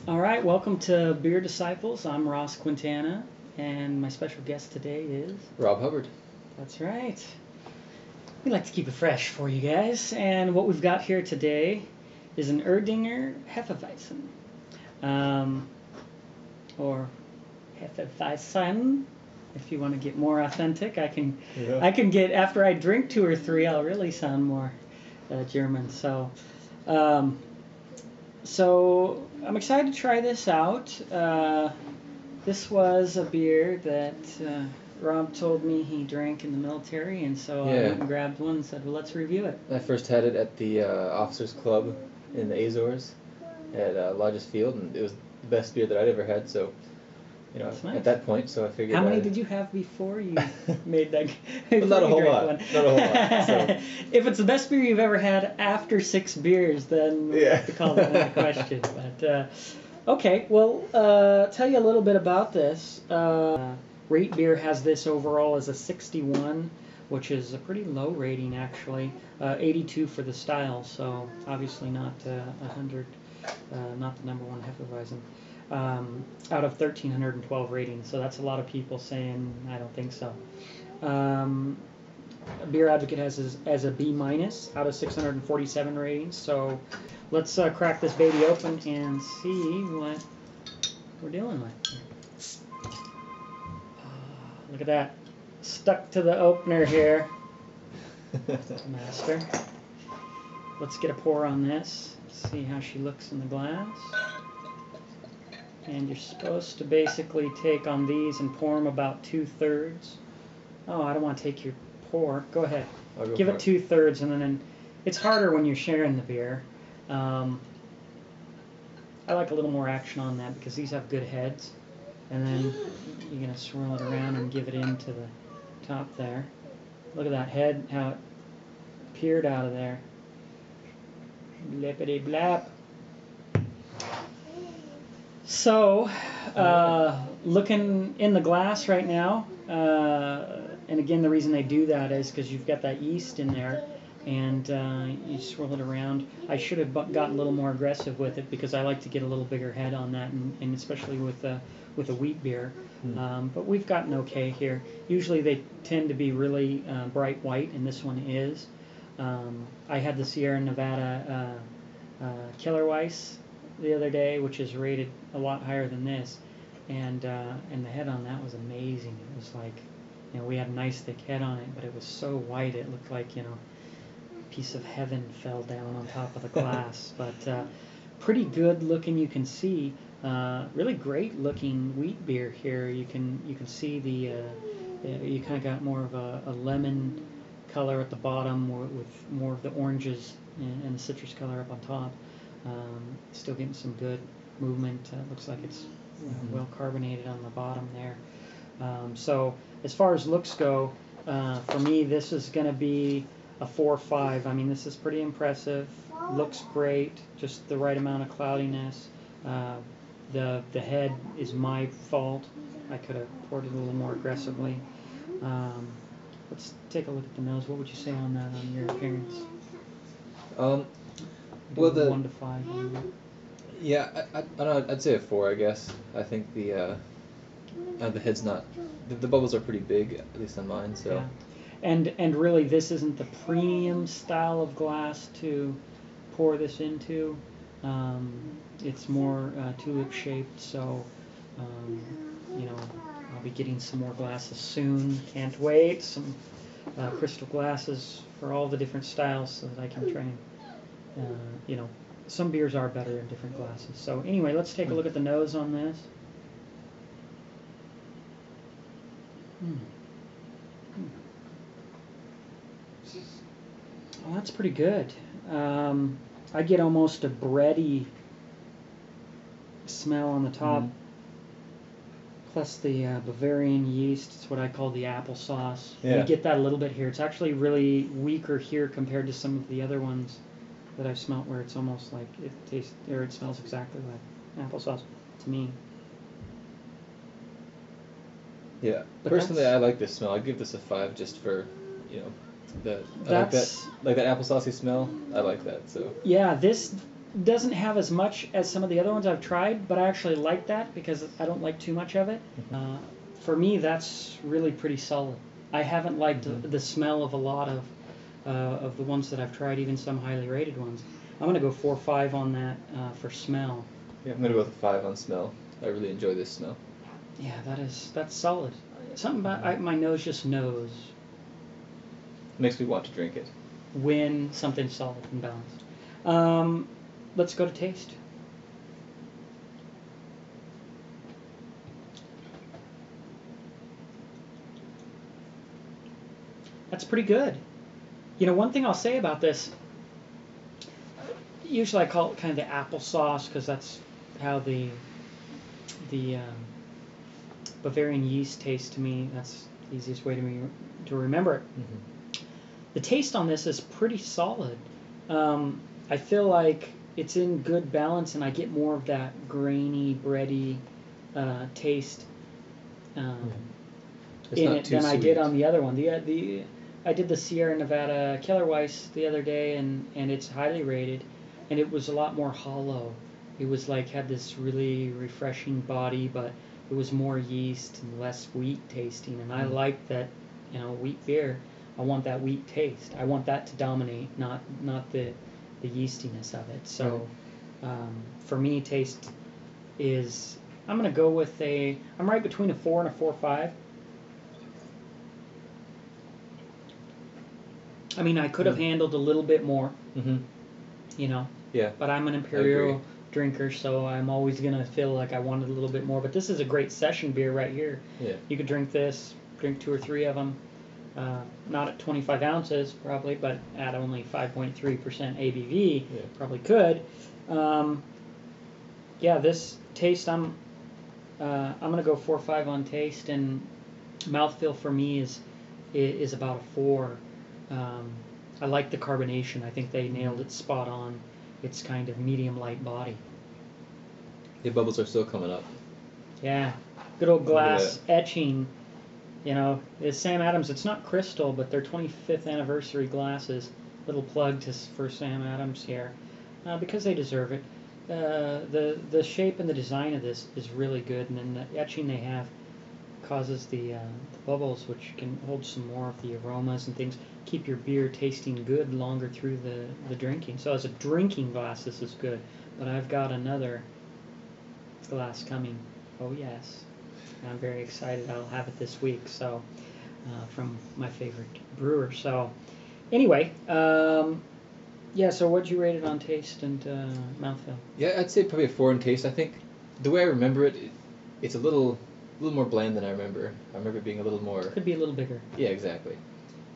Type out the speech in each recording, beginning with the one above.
All right, welcome to Beer Disciples. I'm Ross Quintana, and my special guest today is Rob Hubbard. That's right. We like to keep it fresh for you guys, and what we've got here today is an Erdinger Hefeweizen, or Hefeweizen. If you want to get more authentic, I can get after I drink two or three, I'll really sound more German. So I'm excited to try this out. This was a beer that Rob told me he drank in the military, and so I went and grabbed one and said, well, let's review it. I first had it at the Officers Club in the Azores at Lodges Field, and it was the best beer that I'd ever had, so, nice. At that point, so I figured... How many did you have before you made that? Well, not a whole lot. Not a whole lot. So. If it's the best beer you've ever had after 6 beers, then we have to call that into question. But, okay, well, tell you a little bit about this. Rate Beer has this overall as a 61, which is a pretty low rating, actually. 82 for the style, so obviously not 100, not the number one Hefeweizen. Out of 1,312 ratings, so that's a lot of people saying, I don't think so. Beer Advocate has as a B- out of 647 ratings, so let's crack this baby open and see what we're dealing with. Look at that. Stuck to the opener here. Master. Let's get a pour on this. See how she looks in the glass. And you're supposed to basically take on these and pour them about 2/3. Oh, I don't want to take your pour. Go ahead. Give it 2/3, and then it's harder when you're sharing the beer. I like a little more action on that because these have good heads. And then you're going to swirl it around and give it into the top there. Look at that head, how it peered out of there. Blippity blap. So, looking in the glass right now, and again the reason they do that is because you've got that yeast in there, and you swirl it around. I should have gotten a little more aggressive with it because I like to get a little bigger head on that, and especially with a wheat beer. But we've gotten okay here. Usually they tend to be really bright white, and this one is. I had the Sierra Nevada Killer Weiss the other day, which is rated a lot higher than this, and the head on that was amazing. It was like, we had a nice thick head on it, but it was so white it looked like, a piece of heaven fell down on top of the glass. But pretty good looking. You can see really great looking wheat beer here. You can see the you kind of got more of a lemon color at the bottom, with more of the oranges and the citrus color up on top. Still getting some good movement. Looks like it's well carbonated on the bottom there. So as far as looks go, for me this is going to be a 4-5. I mean, this is pretty impressive. Looks great. Just the right amount of cloudiness. The head is my fault. I could have poured it a little more aggressively. Let's take a look at the nose. What would you say on that, on your appearance? Well, the 1 to 5. Yeah, I don't know. I'd say a 4, I guess. I think the head's not. The bubbles are pretty big, at least on mine. So. Yeah. And really, this isn't the premium style of glass to pour this into. It's more tulip shaped, so I'll be getting some more glasses soon. Can't wait. Some crystal glasses for all the different styles, so that I can try and some beers are better in different glasses. So anyway, let's take a look at the nose on this. Well, that's pretty good. I get almost a bready smell on the top, plus the Bavarian yeast. It's what I call the applesauce. Yeah. You get that a little bit here. It's actually really weaker here compared to some of the other ones that I've smelt, where it's almost like it tastes, or it smells exactly like applesauce to me. Yeah. But personally, I like this smell. I'd give this a 5 just for, I like that applesaucey smell. I like that. So. Yeah, this doesn't have as much as some of the other ones I've tried, but I actually like that because I don't like too much of it. For me, that's really pretty solid. I haven't liked the smell of a lot of the ones that I've tried, even some highly rated ones. I'm going to go 4 or 5 on that for smell. Yeah, I'm going to go with a 5 on smell. I really enjoy this smell. Yeah, that's solid. Something about my nose just knows. Makes me want to drink it. When something's solid and balanced. Let's go to taste. That's pretty good. You know, one thing I'll say about this, usually I call it kind of the applesauce because that's how the Bavarian yeast tastes to me. That's the easiest way to remember it. The taste on this is pretty solid. I feel like it's in good balance, and I get more of that grainy, bready taste in it than I did on the other one. I did the Sierra Nevada Kellerweiss the other day, and it's highly rated, and it was a lot more hollow. It was like had this really refreshing body, but it was more yeast and less wheat tasting, and I like that. You know, wheat beer, I want that wheat taste. I want that to dominate, not the yeastiness of it. So for me, taste is, I'm going to go with I'm right between a 4 and a 4.5. I mean, I could have handled a little bit more, you know. Yeah. But I'm an imperial drinker, so I'm always going to feel like I wanted a little bit more. But this is a great session beer right here. Yeah. You could drink this, drink 2 or 3 of them. Not at 25 ounces, probably, but at only 5.3% ABV, probably could. Yeah, this taste, I'm going to go 4 or 5 on taste, and mouthfeel for me is about a 4. I like the carbonation. I think they nailed it spot on. It's kind of medium light body. The bubbles are still coming up. Yeah, good old glass etching. You know, it's Sam Adams. It's not crystal, but their 25th anniversary glasses. Little plug for Sam Adams here, because they deserve it. The shape and the design of this is really good, and then the etching they have causes the bubbles, which can hold some more of the aromas and things, keep your beer tasting good longer through the drinking. So as a drinking glass, this is good. But I've got another glass coming. Oh yes. I'm very excited. I'll have it this week. So from my favorite brewer. So anyway, yeah. So what'd you rate it on taste and mouthfeel? Yeah, I'd say probably a 4 in taste. I think the way I remember it, it's a little more bland than I remember. I remember it being a little more. Could be a little bigger. Yeah, exactly.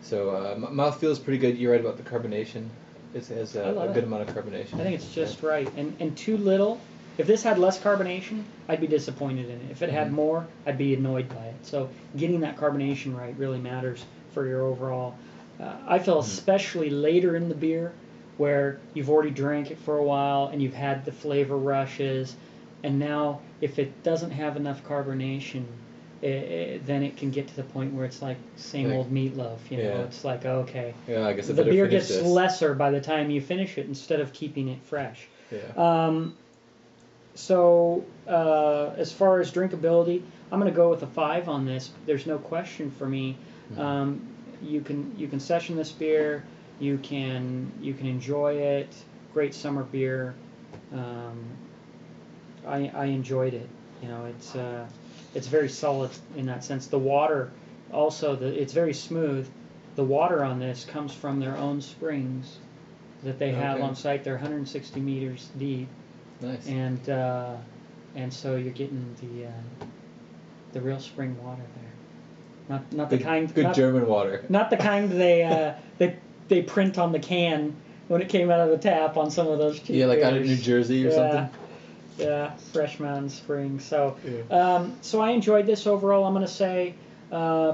So mouthfeel is pretty good. You're right about the carbonation. It has a good amount of carbonation. I think it's just right, and too little. If this had less carbonation, I'd be disappointed in it. If it had more, I'd be annoyed by it. So getting that carbonation right really matters for your overall. I feel especially later in the beer, where you've already drank it for a while and you've had the flavor rushes, and now if it doesn't have enough carbonation, then it can get to the point where it's like same old meatloaf. You know, it's like, okay, I guess the beer gets lesser by the time you finish it instead of keeping it fresh. Yeah. So as far as drinkability, I'm going to go with a 5 on this. There's no question for me. You can session this beer. You can enjoy it. Great summer beer. I enjoyed it. You know, it's very solid in that sense. The water also, it's very smooth. The water on this comes from their own springs that they have on site. They're 160 meters deep. Nice. And so you're getting the real spring water there. Not the kind. Good German water. Not the kind they print on the can when it came out of the tap on some of those cheap like beers. out of New Jersey or something. Yeah, Fresh Mountain Spring. So so I enjoyed this overall. I'm going to say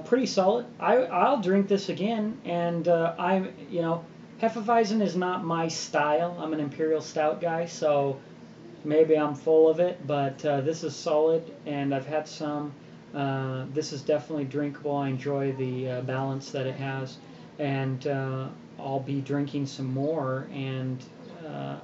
pretty solid. I'll drink this again, and Hefeweizen is not my style. I'm an Imperial Stout guy, so maybe I'm full of it, but this is solid, and I've had some. This is definitely drinkable. I enjoy the balance that it has, and I'll be drinking some more, and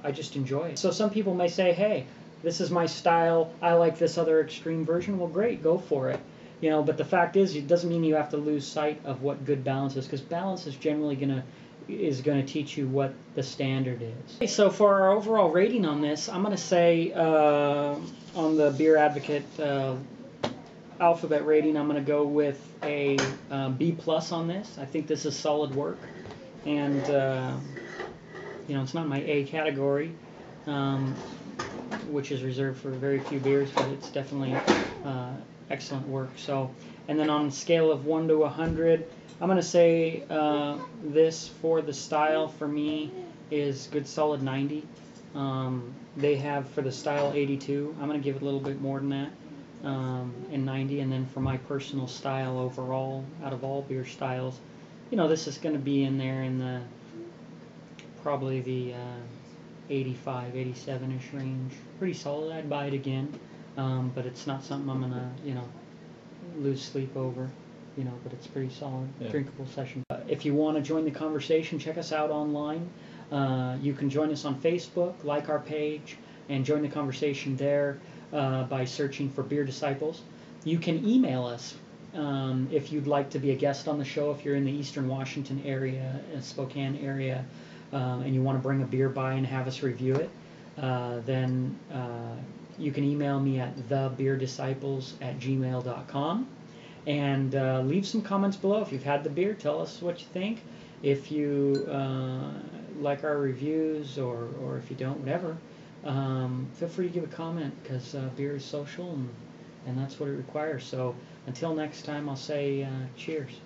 I just enjoy it. So some people may say, hey, this is my style, I like this other extreme version. Well, great, go for it. But the fact is, it doesn't mean you have to lose sight of what good balance is, because balance is generally going to teach you what the standard is. Okay, so for our overall rating on this, I'm going to say on the Beer Advocate alphabet rating, I'm going to go with a B+ on this. I think this is solid work, and it's not my A category, which is reserved for very few beers, but it's definitely excellent work. So, and then on a scale of 1 to 100, I'm going to say this for the style for me is good solid 90. They have for the style 82. I'm going to give it a little bit more than that, in 90. And then for my personal style overall, out of all beer styles, this is going to be in there in the probably the 85, 87-ish range. Pretty solid. I'd buy it again, but it's not something I'm gonna lose sleep over. But it's pretty solid, drinkable session. If you want to join the conversation, check us out online. You can join us on Facebook, like our page, and join the conversation there by searching for Beer Disciples. You can email us if you'd like to be a guest on the show. If you're in the Eastern Washington area, Spokane area, and you want to bring a beer by and have us review it, then you can email me at thebeerdisciples@gmail.com. And leave some comments below. If you've had the beer, tell us what you think. If you like our reviews, or if you don't, whatever, feel free to give a comment, because beer is social, and that's what it requires. So until next time, I'll say cheers.